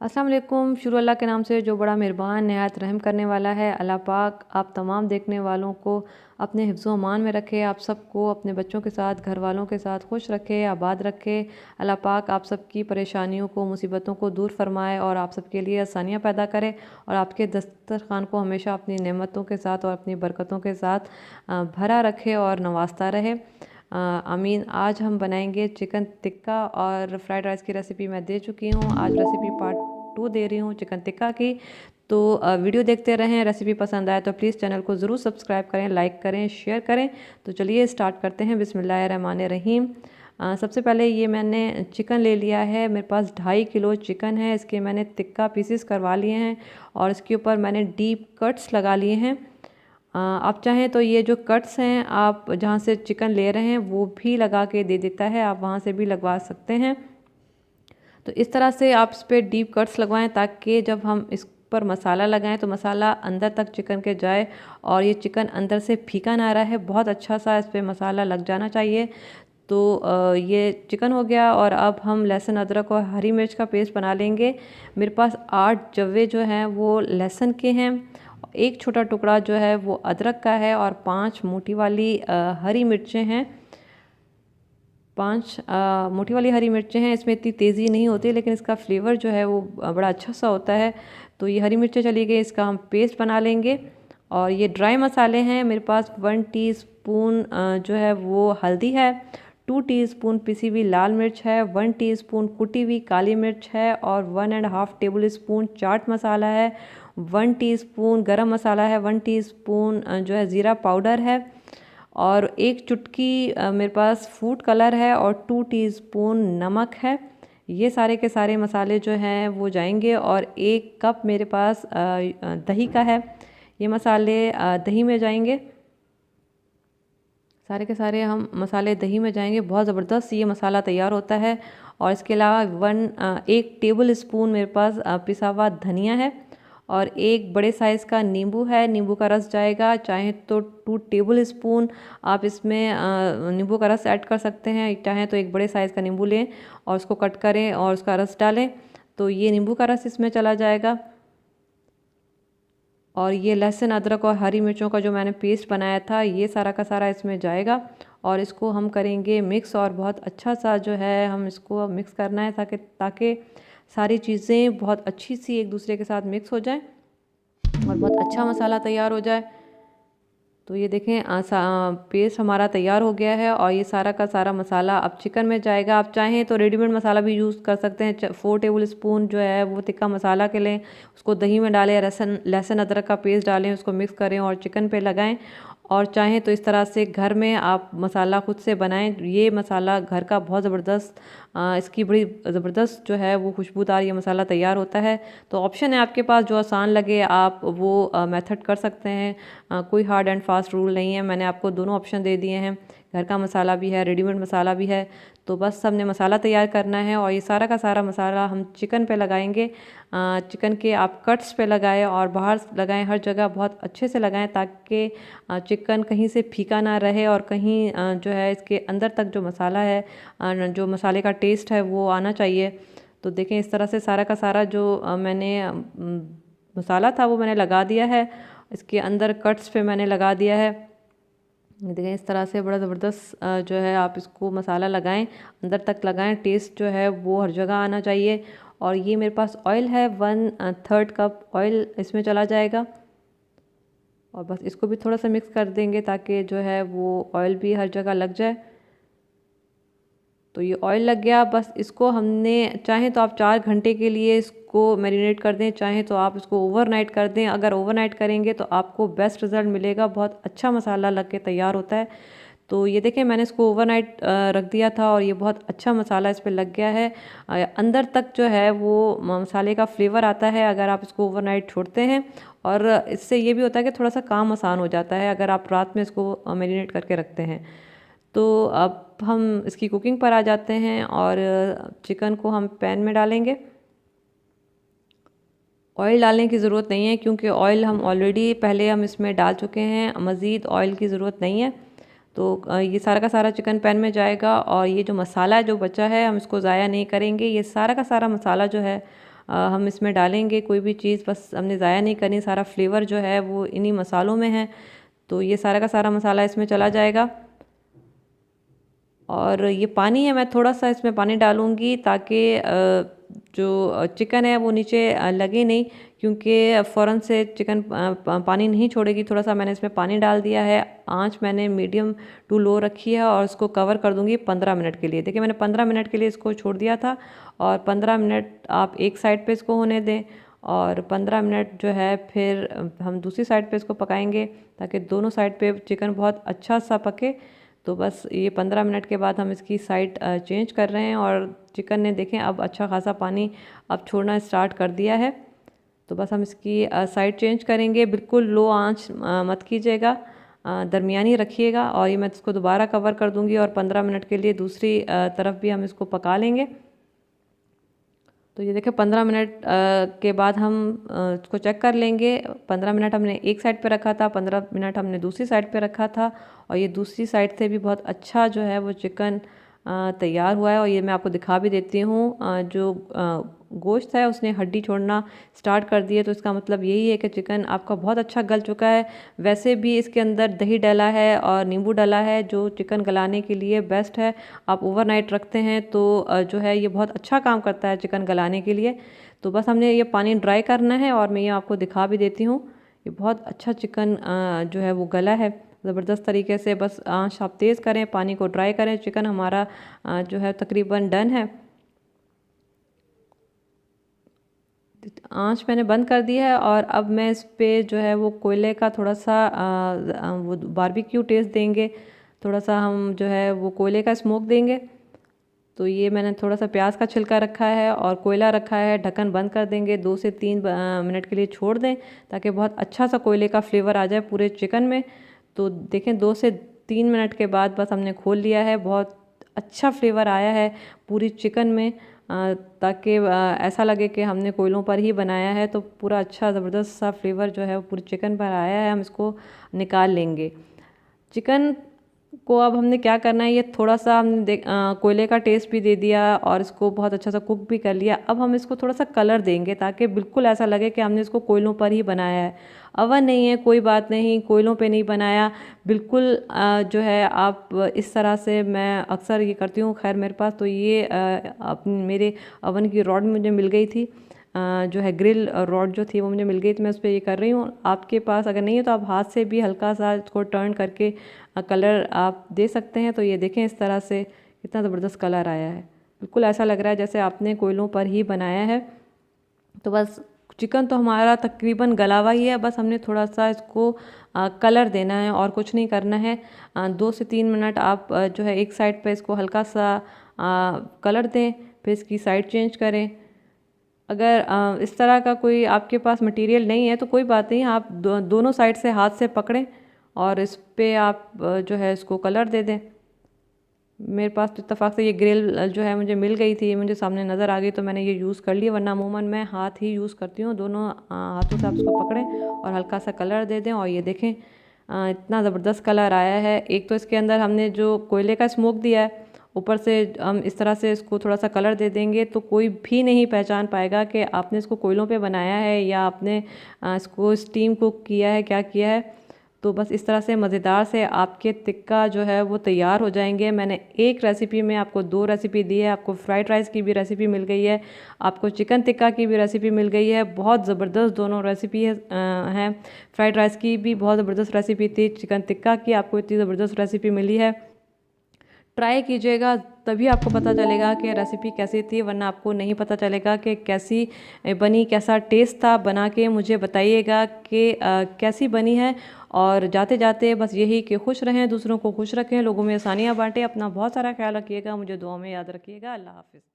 अस्सलाम वालेकुम। शुरू अल्लाह के नाम से जो बड़ा मेहरबान नहायत रहम करने वाला है। अल्लाह पाक आप तमाम देखने वालों को अपने हिफ्ज़ अमान में रखे, आप सबको अपने बच्चों के साथ, घर वालों के साथ खुश रखे, आबाद रखे। अल्लाह पाक आप सबकी परेशानियों को, मुसीबतों को दूर फरमाए और आप सबके लिए आसानियाँ पैदा करे और आपके दस्तरखान को हमेशा अपनी नेमतों के साथ और अपनी बरकतों के साथ भरा रखे और नवाजता रहे। आमीन। आज हम बनाएंगे चिकन टिक्का और फ्राइड राइस की रेसिपी मैं दे चुकी हूँ। आज रेसिपी पार्ट 2 दे रही हूँ चिकन टिक्का की। तो वीडियो देखते रहें। रेसिपी पसंद आए तो प्लीज़ चैनल को ज़रूर सब्सक्राइब करें, लाइक करें, शेयर करें। तो चलिए स्टार्ट करते हैं। बिस्मिल्लाहिर्रहमानिर्रहीम। सबसे पहले ये मैंने चिकन ले लिया है। मेरे पास 2.5 किलो चिकन है। इसके मैंने टिक्का पीसेस करवा लिए हैं और इसके ऊपर मैंने डीप कट्स लगा लिए हैं। आप चाहें तो ये जो कट्स हैं, आप जहाँ से चिकन ले रहे हैं वो भी लगा के दे देता है, आप वहाँ से भी लगवा सकते हैं। तो इस तरह से आप इस पर डीप कट्स लगवाएं ताकि जब हम इस पर मसाला लगाएं तो मसाला अंदर तक चिकन के जाए और ये चिकन अंदर से फीका ना रहे। बहुत अच्छा सा इस पर मसाला लग जाना चाहिए। तो ये चिकन हो गया और अब हम लहसुन, अदरक और हरी मिर्च का पेस्ट बना लेंगे। मेरे पास 8 जवे जो हैं वो लहसुन के हैं, एक छोटा टुकड़ा जो है वो अदरक का है और 5 मोटी वाली हरी मिर्चें हैं। 5 मोटी वाली हरी मिर्चें हैं। इसमें इतनी तेज़ी नहीं होती लेकिन इसका फ्लेवर जो है वो बड़ा अच्छा सा होता है। तो ये हरी मिर्चें चली गई, इसका हम पेस्ट बना लेंगे। और ये ड्राई मसाले हैं। मेरे पास 1 टीस्पून जो है वो हल्दी है, 2 टीस्पून पिसी हुई लाल मिर्च है, 1 टीस्पून कुटी हुई काली मिर्च है और 1.5 टेबल स्पून चाट मसाला है, 1 टीस्पून गरम मसाला है, 1 टीस्पून जो है ज़ीरा पाउडर है और 1 चुटकी मेरे पास फूड कलर है और 2 टीस्पून नमक है। ये सारे के सारे मसाले जो हैं वो जाएंगे और 1 कप मेरे पास दही का है। ये मसाले दही में जाएंगे। सारे के सारे हम मसाले दही में जाएंगे। बहुत ज़बरदस्त ये मसाला तैयार होता है। और इसके अलावा 1 टेबल स्पून मेरे पास पिसा हुआ धनिया है और 1 बड़े साइज़ का नींबू है। नींबू का रस जाएगा। चाहे तो 2 टेबल स्पून आप इसमें नींबू का रस ऐड कर सकते हैं। चाहे तो 1 बड़े साइज़ का नींबू लें और उसको कट करें और उसका रस डालें, तो ये नींबू का रस इसमें चला जाएगा। और ये लहसुन, अदरक और हरी मिर्चों का जो मैंने पेस्ट बनाया था ये सारा का सारा इसमें जाएगा और इसको हम करेंगे मिक्स। और बहुत अच्छा सा जो है हम इसको मिक्स करना है ताकि सारी चीज़ें बहुत अच्छी सी एक दूसरे के साथ मिक्स हो जाए और बहुत अच्छा मसाला तैयार हो जाए। तो ये देखें पेस्ट हमारा तैयार हो गया है और ये सारा का सारा मसाला अब चिकन में जाएगा। आप चाहें तो रेडीमेड मसाला भी यूज़ कर सकते हैं। 4 टेबल स्पून जो है वो टिक्का मसाला के लें, उसको दही में डालें, लहसुन अदरक का पेस्ट डालें, उसको मिक्स करें और चिकन पे लगाएं। और चाहें तो इस तरह से घर में आप मसाला खुद से बनाएं। ये मसाला घर का बहुत ज़बरदस्त, इसकी बड़ी ज़बरदस्त जो है वो खुशबूदार ये मसाला तैयार होता है। तो ऑप्शन है आपके पास, जो आसान लगे आप वो मेथड कर सकते हैं। कोई हार्ड एंड फास्ट रूल नहीं है। मैंने आपको दोनों ऑप्शन दे दिए हैं, घर का मसाला भी है, रेडीमेड मसाला भी है। तो बस हमने मसाला तैयार करना है और ये सारा का सारा मसाला हम चिकन पे लगाएंगे। चिकन के आप कट्स पे लगाएं और बाहर लगाएं, हर जगह बहुत अच्छे से लगाएं ताकि चिकन कहीं से फीका ना रहे और कहीं जो है इसके अंदर तक जो मसाला है, जो मसाले का टेस्ट है वो आना चाहिए। तो देखें इस तरह से सारा का सारा जो मैंने मसाला था वो मैंने लगा दिया है। इसके अंदर कट्स पे मैंने लगा दिया है। देखें इस तरह से बड़ा ज़बरदस्त जो है आप इसको मसाला लगाएं, अंदर तक लगाएं, टेस्ट जो है वो हर जगह आना चाहिए। और ये मेरे पास ऑयल है, 1/3 कप ऑयल इसमें चला जाएगा और बस इसको भी थोड़ा सा मिक्स कर देंगे ताकि जो है वो ऑयल भी हर जगह लग जाए। तो ये ऑयल लग गया। बस इसको हमने, चाहें तो आप 4 घंटे के लिए इसको मैरिनेट कर दें, चाहें तो आप इसको ओवरनाइट कर दें। अगर ओवरनाइट करेंगे तो आपको बेस्ट रिज़ल्ट मिलेगा, बहुत अच्छा मसाला लग के तैयार होता है। तो ये देखें मैंने इसको ओवरनाइट रख दिया था और ये बहुत अच्छा मसाला इस पर लग गया है। अंदर तक जो है वो मसाले का फ्लेवर आता है अगर आप इसको ओवरनाइट छोड़ते हैं। और इससे ये भी होता है कि थोड़ा सा काम आसान हो जाता है अगर आप रात में इसको मैरिनेट करके रखते हैं। तो अब हम इसकी कुकिंग पर आ जाते हैं और चिकन को हम पैन में डालेंगे। ऑयल डालने की ज़रूरत नहीं है क्योंकि ऑयल हम ऑलरेडी पहले हम इसमें डाल चुके हैं, मज़ीद ऑयल की ज़रूरत नहीं है। तो ये सारा का सारा चिकन पैन में जाएगा और ये जो मसाला जो बचा है हम इसको ज़ाया नहीं करेंगे। ये सारा का सारा मसाला जो है हम इसमें डालेंगे कोई भी चीज़, बस हमने ज़ाया नहीं करनी, सारा फ्लेवर जो है वो इन्हीं मसालों में है। तो ये सारा का सारा मसाला इसमें चला जाएगा। और ये पानी है, मैं थोड़ा सा इसमें पानी डालूंगी ताकि जो चिकन है वो नीचे लगे नहीं, क्योंकि फ़ौरन से चिकन पानी नहीं छोड़ेगी। थोड़ा सा मैंने इसमें पानी डाल दिया है। आंच मैंने मीडियम टू लो रखी है और इसको कवर कर दूंगी 15 मिनट के लिए। देखिए मैंने 15 मिनट के लिए इसको छोड़ दिया था, और 15 मिनट आप एक साइड पे इसको होने दें, और 15 मिनट जो है फिर हम दूसरी साइड पे इसको पकाएंगे ताकि दोनों साइड पे चिकन बहुत अच्छा सा पके। तो बस ये 15 मिनट के बाद हम इसकी साइड चेंज कर रहे हैं, और चिकन ने देखें अब अच्छा खासा पानी अब छोड़ना स्टार्ट कर दिया है। तो बस हम इसकी साइड चेंज करेंगे। बिल्कुल लो आंच मत कीजिएगा, दरमियानी रखिएगा। और ये मैं इसको दोबारा कवर कर दूंगी और 15 मिनट के लिए दूसरी तरफ भी हम इसको पका लेंगे। तो ये देखिए 15 मिनट के बाद हम इसको चेक कर लेंगे। 15 मिनट हमने एक साइड पे रखा था, 15 मिनट हमने दूसरी साइड पे रखा था, और ये दूसरी साइड से भी बहुत अच्छा जो है वो चिकन तैयार हुआ है। और ये मैं आपको दिखा भी देती हूँ, जो गोश्त है उसने हड्डी छोड़ना स्टार्ट कर दी है, तो इसका मतलब यही है कि चिकन आपका बहुत अच्छा गल चुका है। वैसे भी इसके अंदर दही डला है और नींबू डला है, जो चिकन गलाने के लिए बेस्ट है। आप ओवरनाइट रखते हैं तो जो है ये बहुत अच्छा काम करता है चिकन गलाने के लिए। तो बस हमने ये पानी ड्राई करना है, और मैं ये आपको दिखा भी देती हूँ। ये बहुत अच्छा चिकन जो है वो गला है ज़बरदस्त तरीके से। बस आंच आप तेज़ करें, पानी को ड्राई करें। चिकन हमारा जो है तकरीबन डन है। आंच मैंने बंद कर दी है, और अब मैं इस पे जो है वो कोयले का थोड़ा सा वो बारबेक्यू टेस्ट देंगे। थोड़ा सा हम जो है वो कोयले का स्मोक देंगे। तो ये मैंने थोड़ा सा प्याज का छिलका रखा है और कोयला रखा है। ढक्कन बंद कर देंगे, 2 से 3 मिनट के लिए छोड़ दें ताकि बहुत अच्छा सा कोयले का फ्लेवर आ जाए पूरे चिकन में। तो देखें 2 से 3 मिनट के बाद बस हमने खोल लिया है। बहुत अच्छा फ्लेवर आया है पूरी चिकन में, ताकि ऐसा लगे कि हमने कोयलों पर ही बनाया है। तो पूरा अच्छा ज़बरदस्त सा फ्लेवर जो है वो पूरी चिकन पर आया है। हम इसको निकाल लेंगे। चिकन को अब हमने क्या करना है, ये थोड़ा सा हमने कोयले का टेस्ट भी दे दिया और इसको बहुत अच्छा सा कुक भी कर लिया। अब हम इसको थोड़ा सा कलर देंगे ताकि बिल्कुल ऐसा लगे कि हमने इसको कोयलों पर ही बनाया है। अवन नहीं है कोई बात नहीं, कोयलों पे नहीं बनाया, बिल्कुल जो है आप इस तरह से, मैं अक्सर ये करती हूँ। खैर मेरे पास तो ये मेरे अवन की रॉड मुझे मिल गई थी, जो है ग्रिल रॉड जो थी वो मुझे मिल गई, तो मैं उस पर ये कर रही हूँ। आपके पास अगर नहीं है तो आप हाथ से भी हल्का सा इसको टर्न करके कलर आप दे सकते हैं। तो ये देखें इस तरह से कितना ज़बरदस्त कलर आया है। बिल्कुल ऐसा लग रहा है जैसे आपने कोयलों पर ही बनाया है। तो बस चिकन तो हमारा तकरीबन गला हुआ ही है, बस हमने थोड़ा सा इसको कलर देना है और कुछ नहीं करना है। 2 से 3 मिनट आप जो है एक साइड पे इसको हल्का सा कलर दें, फिर इसकी साइड चेंज करें। अगर इस तरह का कोई आपके पास मटेरियल नहीं है तो कोई बात नहीं, आप दोनों साइड से हाथ से पकड़ें और इस पे आप जो है इसको कलर दे दें। मेरे पास तो इत्तेफाक से ये ग्रिल जो है मुझे मिल गई थी, मुझे सामने नज़र आ गई तो मैंने ये यूज़ कर लिया, वरना अमूमन मैं हाथ ही यूज़ करती हूँ। दोनों हाथों से आप इसको पकड़ें और हल्का सा कलर दे दें। और ये देखें इतना ज़बरदस्त कलर आया है। एक तो इसके अंदर हमने जो कोयले का स्मोक दिया है, ऊपर से हम इस तरह से इसको थोड़ा सा कलर दे देंगे तो कोई भी नहीं पहचान पाएगा कि आपने इसको कोयलों पे बनाया है या आपने इसको स्टीम कुक किया है, क्या किया है। तो बस इस तरह से मज़ेदार से आपके टिक्का जो है वो तैयार हो जाएंगे। मैंने एक रेसिपी में आपको 2 रेसिपी दी है। आपको फ्राइड राइस की भी रेसिपी मिल गई है, आपको चिकन टिक्का की भी रेसिपी मिल गई है। बहुत ज़बरदस्त दोनों रेसिपी हैं। फ्राइड राइस की भी बहुत ज़बरदस्त रेसिपी थी, चिकन टिक्का की आपको इतनी ज़बरदस्त रेसिपी मिली है। ट्राई कीजिएगा, तभी आपको पता चलेगा कि रेसिपी कैसी थी, वरना आपको नहीं पता चलेगा कि कैसी बनी, कैसा टेस्ट था। बना के मुझे बताइएगा कि कैसी बनी है। और जाते जाते बस यही कि खुश रहें, दूसरों को खुश रखें, लोगों में आसानियाँ बांटें, अपना बहुत सारा ख्याल रखिएगा, मुझे दुआ में याद रखिएगा। अल्लाह हाफ़िज़।